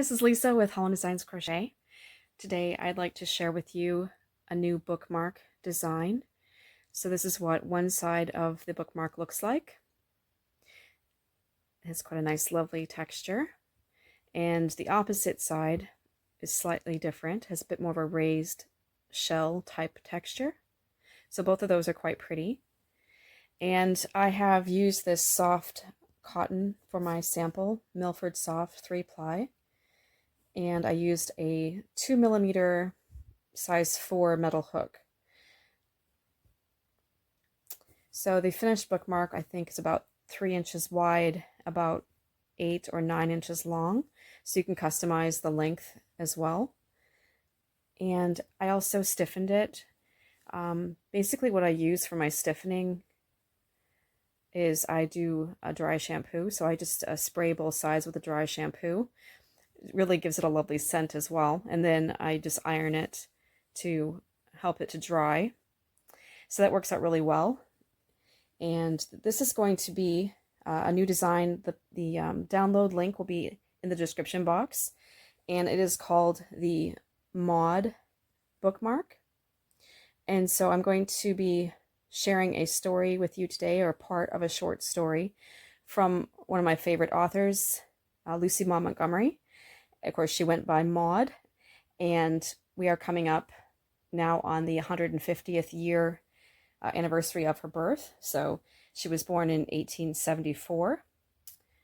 this is Lisa with Holland Designs Crochet. Today I'd like to share with you a new bookmark design. So this is what one side of the bookmark looks like. It has quite a nice lovely texture. And the opposite side is slightly different, has a bit more of a raised shell type texture. So both of those are quite pretty. And I have used this soft cotton for my sample, Milford Soft 3-ply. And I used a 2mm size 4 metal hook. So the finished bookmark I think is about 3 inches wide, about 8 or 9 inches long, so you can customize the length as well. And I also stiffened it. Basically what I use for my stiffening is I do a dry shampoo, so I just spray both sides with a dry shampoo. It really gives it a lovely scent as well, and then I just iron it to help it to dry. So that works out really well. And this is going to be a new design. The download link will be in the description box, and it is called the Maud bookmark. And so I'm going to be sharing a story with you today, or part of a short story from one of my favorite authors, Maud Montgomery. Of course, she went by Maud, and we are coming up now on the 150th year anniversary of her birth. So she was born in 1874.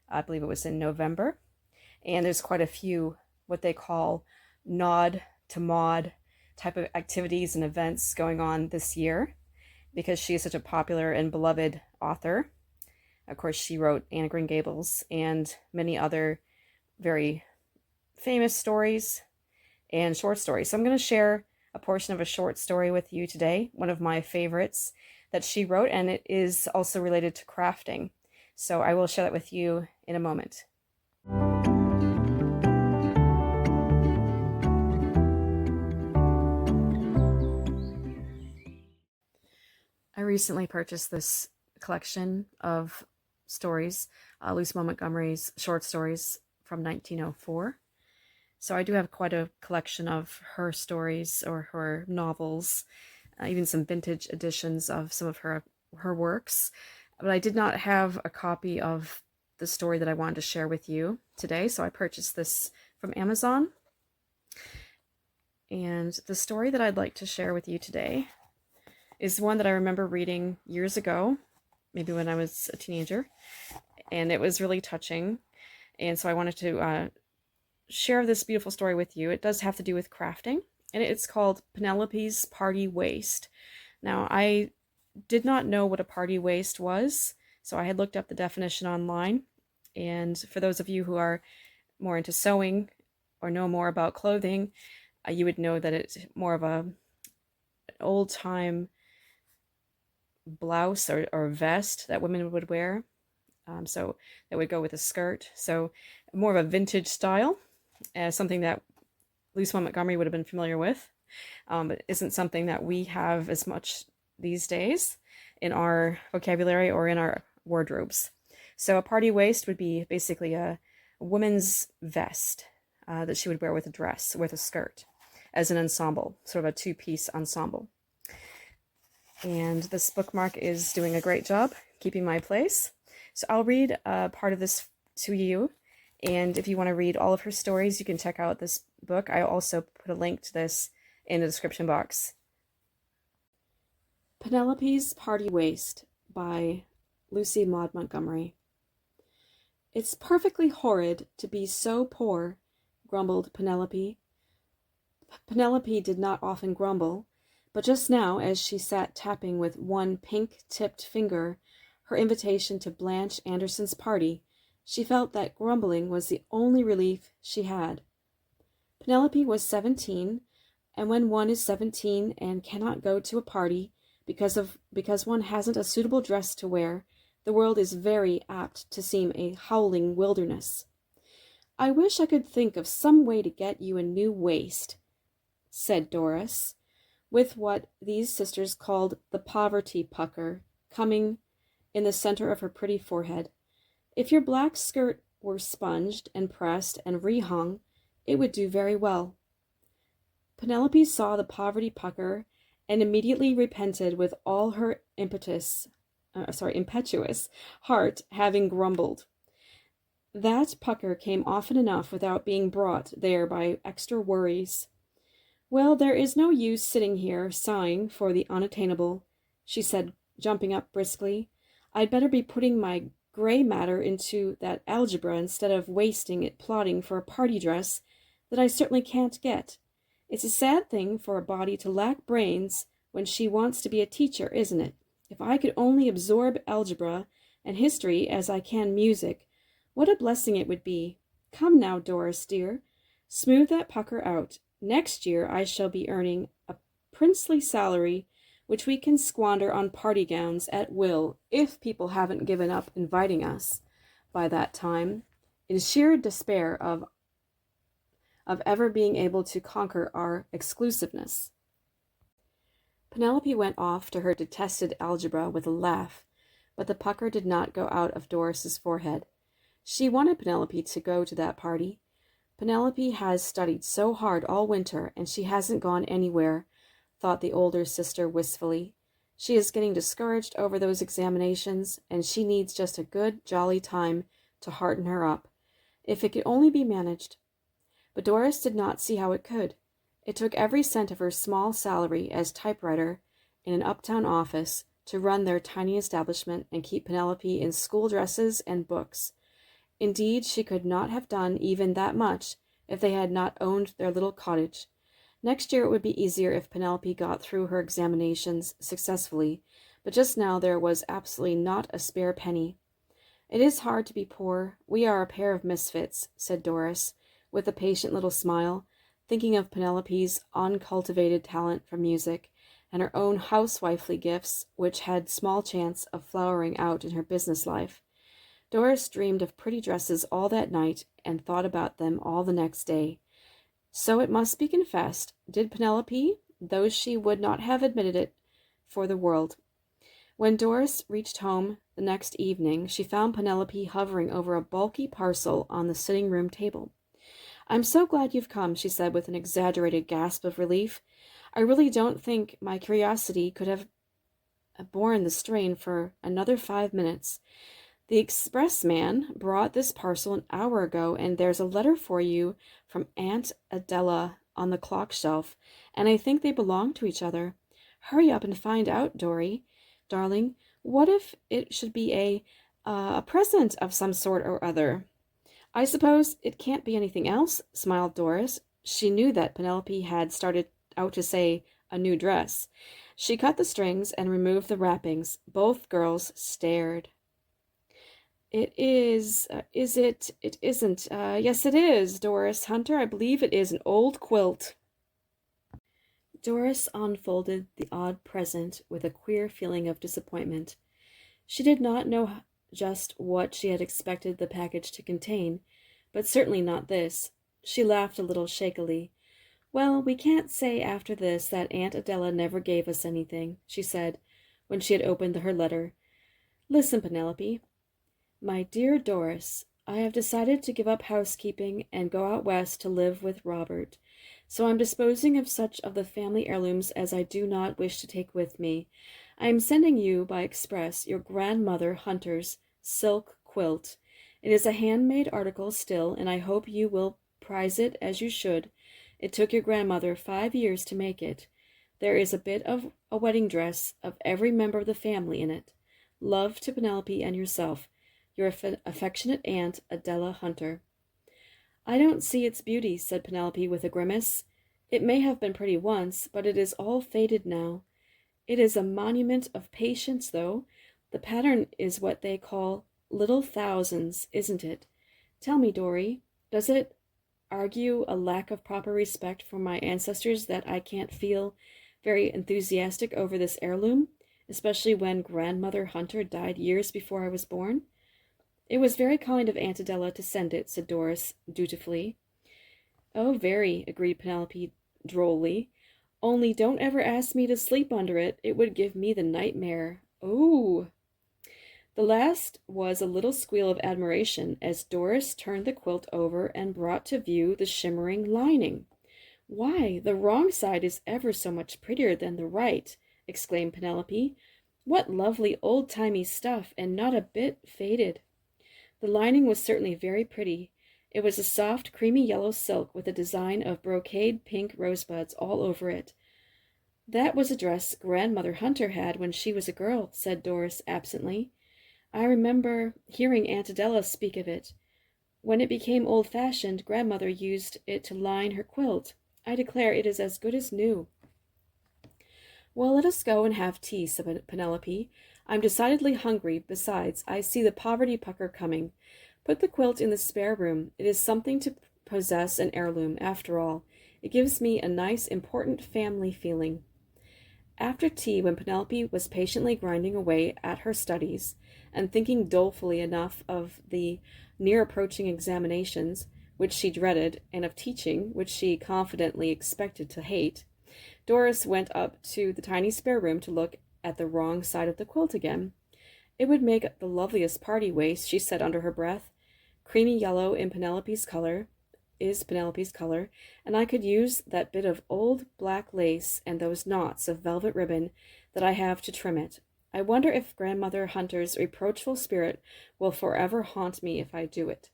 I believe it was in November. And there's quite a few what they call nod to Maud type of activities and events going on this year, because she is such a popular and beloved author. Of course, she wrote Anne of Green Gables and many other very famous stories and short stories. So I'm going to share a portion of a short story with you today, one of my favorites that she wrote, and it is also related to crafting. So I will share that with you in a moment. I recently purchased this collection of stories, Maud Montgomery's short stories from 1904. So I do have quite a collection of her stories or her novels, even some vintage editions of some of her works. But I did not have a copy of the story that I wanted to share with you today, so I purchased this from Amazon. And the story that I'd like to share with you today is one that I remember reading years ago, maybe when I was a teenager, and it was really touching. And so I wanted to share this beautiful story with you. It does have to do with crafting, and it's called Penelope's Party Waist. Now, I did not know what a party waist was, so I had looked up the definition online. And for those of you who are more into sewing or know more about clothing, you would know that it's more of an old-time blouse or vest that women would wear. So that would go with a skirt. So more of a vintage style. Something that Maud Montgomery would have been familiar with, but isn't something that we have as much these days in our vocabulary or in our wardrobes. So a party waist would be basically a woman's vest that she would wear with a dress, with a skirt, as an ensemble, sort of a two-piece ensemble. And this bookmark is doing a great job keeping my place. So I'll read part of this to you. And if you want to read all of her stories, you can check out this book. I also put a link to this in the description box. Penelope's Party Waist by Maud Montgomery. "It's perfectly horrid to be so poor," grumbled Penelope. Penelope did not often grumble, but just now, as she sat tapping with one pink-tipped finger her invitation to Blanche Anderson's party, she felt that grumbling was the only relief she had. Penelope was 17, and when one is 17 and cannot go to a party because one hasn't a suitable dress to wear, the world is very apt to seem a howling wilderness. "I wish I could think of some way to get you a new waist," said Doris, with what these sisters called the poverty pucker coming in the center of her pretty forehead. "If your black skirt were sponged and pressed and rehung, It would do very well." Penelope saw the poverty pucker and immediately repented with all her impetuous heart, having grumbled. That pucker came often enough without being brought there by extra worries. "Well, there is no use sitting here sighing for the unattainable," she said, jumping up briskly. "I'd better be putting my gray matter into that algebra instead of wasting it plotting for a party dress that I certainly can't get. It's a sad thing for a body to lack brains when she wants to be a teacher, isn't it? If I could only absorb algebra and history as I can music, what a blessing it would be. Come now, Doris, dear, smooth that pucker out. Next year I shall be earning a princely salary, which we can squander on party gowns at will, if people haven't given up inviting us by that time, in sheer despair of ever being able to conquer our exclusiveness." Penelope went off to her detested algebra with a laugh, but the pucker did not go out of Doris's forehead. She wanted Penelope to go to that party. "Penelope has studied so hard all winter, and she hasn't gone anywhere," thought the older sister wistfully. "She is getting discouraged over those examinations, and she needs just a good, jolly time to hearten her up. If it could only be managed." But Doris did not see how it could. It took every cent of her small salary as typewriter in an uptown office to run their tiny establishment and keep Penelope in school dresses and books. Indeed, she could not have done even that much if they had not owned their little cottage. Next year it would be easier if Penelope got through her examinations successfully, but just now there was absolutely not a spare penny. "It is hard to be poor. We are a pair of misfits," said Doris, with a patient little smile, thinking of Penelope's uncultivated talent for music and her own housewifely gifts, which had small chance of flowering out in her business life. Doris dreamed of pretty dresses all that night and thought about them all the next day. So it must be confessed, did Penelope, though she would not have admitted it for the world. When Doris reached home the next evening, she found Penelope hovering over a bulky parcel on the sitting-room table. "I'm so glad you've come," she said with an exaggerated gasp of relief. "I really don't think my curiosity could have borne the strain for another 5 minutes. The expressman brought this parcel an hour ago, and there's a letter for you from Aunt Adela on the clock shelf, and I think they belong to each other. Hurry up and find out, Dory, darling. What if it should be a present of some sort or other?" "I suppose it can't be anything else," smiled Doris. She knew that Penelope had started out to say a new dress. She cut the strings and removed the wrappings. Both girls stared. "It is, it isn't, yes it is, Doris Hunter, I believe it is an old quilt." Doris unfolded the odd present with a queer feeling of disappointment. She did not know just what she had expected the package to contain, but certainly not this. She laughed a little shakily. "Well, we can't say after this that Aunt Adela never gave us anything," she said, when she had opened her letter. "Listen, Penelope. My dear Doris, I have decided to give up housekeeping and go out west to live with Robert, so I'm disposing of such of the family heirlooms as I do not wish to take with me. I am sending you by express your grandmother Hunter's silk quilt. It is a handmade article still, and I hope you will prize it as you should. It took your grandmother 5 years to make it. There is a bit of a wedding dress of every member of the family in it. Love to Penelope and yourself. Your affectionate Aunt, Adela Hunter." "I don't see its beauty," said Penelope with a grimace. "It may have been pretty once, but it is all faded now. It is a monument of patience, though. The pattern is what they call little thousands, isn't it? Tell me, Dory, does it argue a lack of proper respect for my ancestors that I can't feel very enthusiastic over this heirloom, especially when Grandmother Hunter died years before I was born?" "It was very kind of Aunt Adela to send it," said Doris dutifully. "Oh, very," agreed Penelope drolly. "Only don't ever ask me to sleep under it. It would give me the nightmare. Oh!" The last was a little squeal of admiration as Doris turned the quilt over and brought to view the shimmering lining. "Why, the wrong side is ever so much prettier than the right," exclaimed Penelope. "What lovely old-timey stuff, and not a bit faded." The lining was certainly very pretty. It was a soft, creamy yellow silk with a design of brocade pink rosebuds all over it. "That was a dress Grandmother Hunter had when she was a girl," said Doris absently. "I remember hearing Aunt Adela speak of it. When it became old-fashioned, Grandmother used it to line her quilt. I declare it is as good as new." "Well, let us go and have tea," said Penelope. "I'm decidedly hungry. Besides, I see the poverty pucker coming. Put the quilt in the spare room. It is something to possess an heirloom, after all. It gives me a nice, important family feeling." After tea, when Penelope was patiently grinding away at her studies, and thinking dolefully enough of the near-approaching examinations, which she dreaded, and of teaching, which she confidently expected to hate, Doris went up to the tiny spare room to look at the wrong side of the quilt again. "It would make the loveliest party waist," she said under her breath. "Creamy yellow is Penelope's color, and I could use that bit of old black lace and those knots of velvet ribbon that I have to trim it. I wonder if Grandmother Hunter's reproachful spirit will forever haunt me if I do it."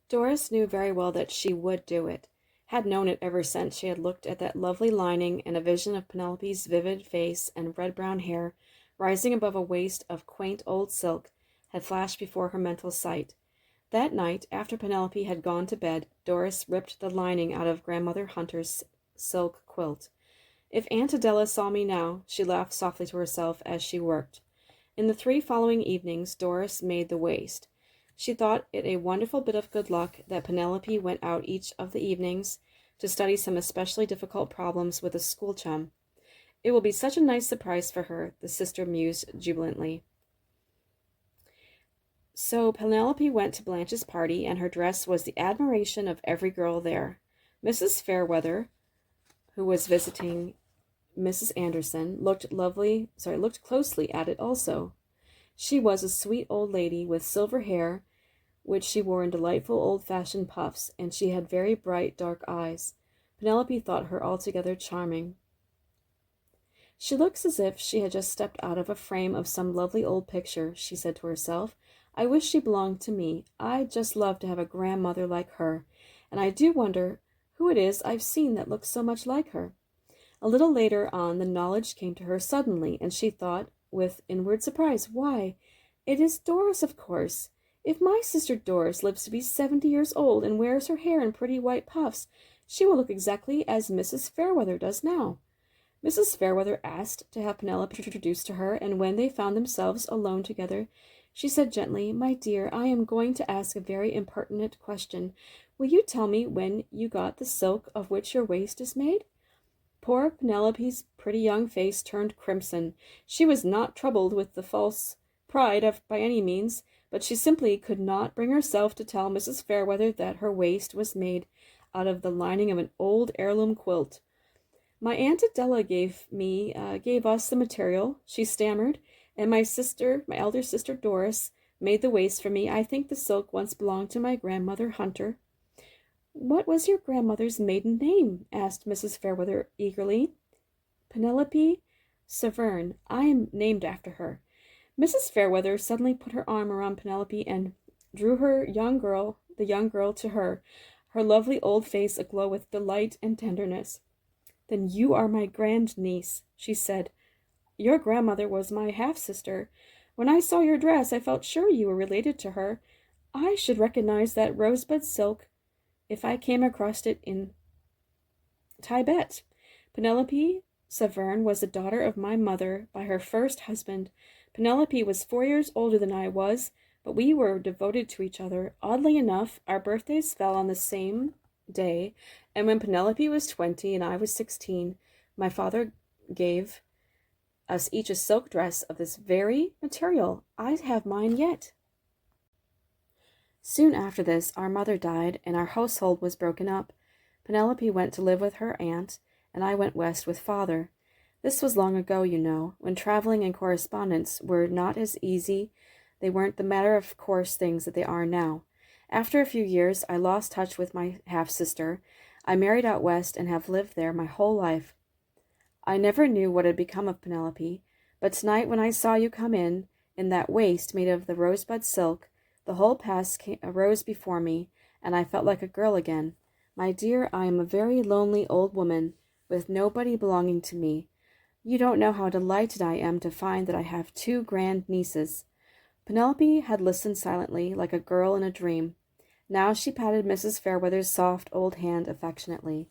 Doris knew very well that she would do it, had known it ever since she had looked at that lovely lining, and a vision of Penelope's vivid face and red-brown hair rising above a waist of quaint old silk had flashed before her mental sight. That night, after Penelope had gone to bed, Doris ripped the lining out of Grandmother Hunter's silk quilt. "If Aunt Adela saw me now," she laughed softly to herself as she worked. In the 3 following evenings, Doris made the waist. She thought it a wonderful bit of good luck that Penelope went out each of the evenings to study some especially difficult problems with a school chum. "It will be such a nice surprise for her," the sister mused jubilantly. So Penelope went to Blanche's party, and her dress was the admiration of every girl there. Mrs. Fairweather, who was visiting Mrs. Anderson, looked closely at it also. She was a sweet old lady with silver hair, which she wore in delightful old-fashioned puffs, and she had very bright dark eyes. Penelope thought her altogether charming. "She looks as if she had just stepped out of a frame of some lovely old picture," she said to herself. "I wish she belonged to me. I'd just love to have a grandmother like her, and I do wonder who it is I've seen that looks so much like her." A little later on the knowledge came to her suddenly, and she thought with inward surprise, "Why, it is Doris, of course. If my sister Doris lives to be 70 years old and wears her hair in pretty white puffs, she will look exactly as Mrs. Fairweather does now." Mrs. Fairweather asked to have Penelope introduced to her, and when they found themselves alone together, she said gently, "My dear, I am going to ask a very impertinent question. Will you tell me when you got the silk of which your waist is made?" Poor Penelope's pretty young face turned crimson. She was not troubled with the false pride by any means, but she simply could not bring herself to tell Mrs. Fairweather that her waist was made out of the lining of an old heirloom quilt. "My Aunt Adela gave us the material," she stammered, "and my elder sister Doris, made the waist for me. I think the silk once belonged to my Grandmother Hunter." "What was your grandmother's maiden name?" asked Mrs. Fairweather eagerly. "Penelope Severn. I am named after her." Mrs. Fairweather suddenly put her arm around Penelope and drew the young girl to her, her lovely old face aglow with delight and tenderness. "Then you are my grandniece," she said. "Your grandmother was my half-sister. When I saw your dress, I felt sure you were related to her. I should recognize that rosebud silk if I came across it in Tibet. Penelope Severn was the daughter of my mother by her first husband. Penelope was 4 years older than I was, but we were devoted to each other. Oddly enough, our birthdays fell on the same day, and when Penelope was 20 and I was 16, my father gave us each a silk dress of this very material. I have mine yet." Soon after this, our mother died, and our household was broken up. Penelope went to live with her aunt, and I went west with father. This was long ago, you know, when traveling and correspondence were not as easy. They weren't the matter-of-course things that they are now. After a few years, I lost touch with my half-sister. I married out west and have lived there my whole life. I never knew what had become of Penelope, but tonight when I saw you come in that waist made of the rosebud silk, the whole past arose before me, and I felt like a girl again. My dear, I am a very lonely old woman, with nobody belonging to me. You don't know how delighted I am to find that I have 2 grand nieces. Penelope had listened silently, like a girl in a dream. Now she patted Mrs. Fairweather's soft old hand affectionately.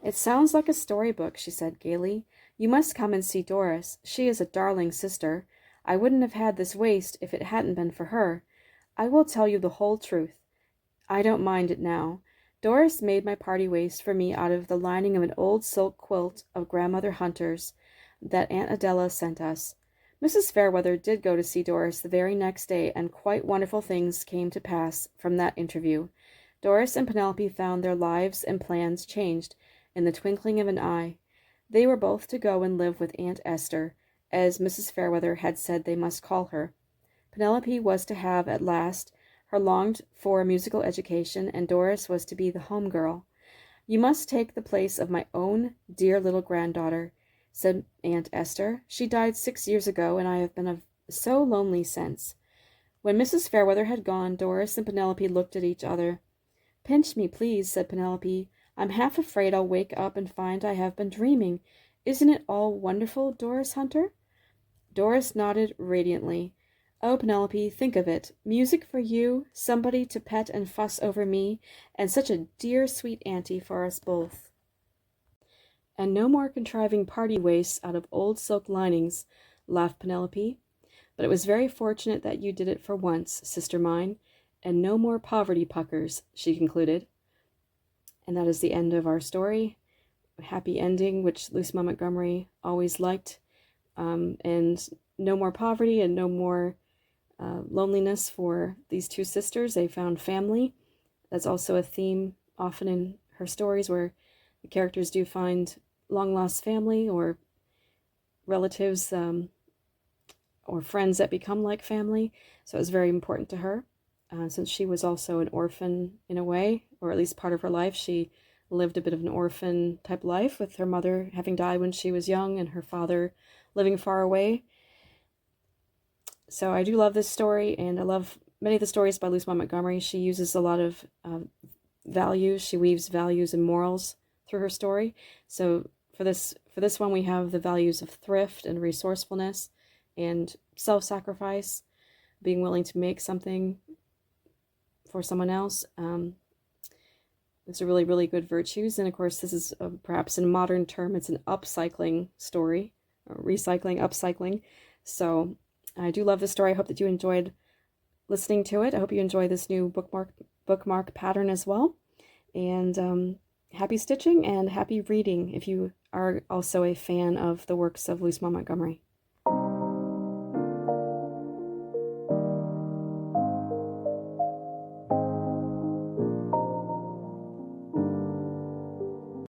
It sounds like a storybook, she said gaily. You must come and see Doris. She is a darling sister. I wouldn't have had this waist if it hadn't been for her. I will tell you the whole truth. I don't mind it now. Doris made my party waist for me out of the lining of an old silk quilt of Grandmother Hunter's that Aunt Adela sent us. Mrs. Fairweather did go to see Doris the very next day, and quite wonderful things came to pass from that interview. Doris and Penelope found their lives and plans changed in the twinkling of an eye. They were both to go and live with Aunt Esther, as Mrs. Fairweather had said they must call her. Penelope was to have, at last, her longed-for musical education, and Doris was to be the home girl. You must take the place of my own dear little granddaughter, said Aunt Esther. She died 6 years ago, and I have been so lonely since. When Mrs. Fairweather had gone, Doris and Penelope looked at each other. Pinch me, please, said Penelope. I'm half afraid I'll wake up and find I have been dreaming. Isn't it all wonderful, Doris Hunter? Doris nodded radiantly. Oh, Penelope, think of it. Music for you, somebody to pet and fuss over me, and such a dear, sweet auntie for us both. And no more contriving party waists out of old silk linings, laughed Penelope. But it was very fortunate that you did it for once, sister mine, and no more poverty puckers, she concluded. And that is the end of our story. A happy ending, which Lucy Maud Montgomery always liked. And no more poverty and no more loneliness for these 2 sisters. They found family. That's also a theme often in her stories, where the characters do find long-lost family or relatives or friends that become like family. So it was very important to her. Since she was also an orphan in a way, or at least part of her life, she lived a bit of an orphan type life, with her mother having died when she was young and her father living far away. So I do love this story, and I love many of the stories by Lucy Maud Montgomery. She uses a lot of values. She weaves values and morals through her story. So for this one, we have the values of thrift and resourcefulness and self-sacrifice, being willing to make something for someone else. Those are really, really good virtues. And of course, this is perhaps in a modern term, it's an upcycling story, recycling, upcycling. So I do love this story. I hope that you enjoyed listening to it. I hope you enjoy this new bookmark pattern as well. And happy stitching and happy reading if you are also a fan of the works of Lucy Maud Montgomery.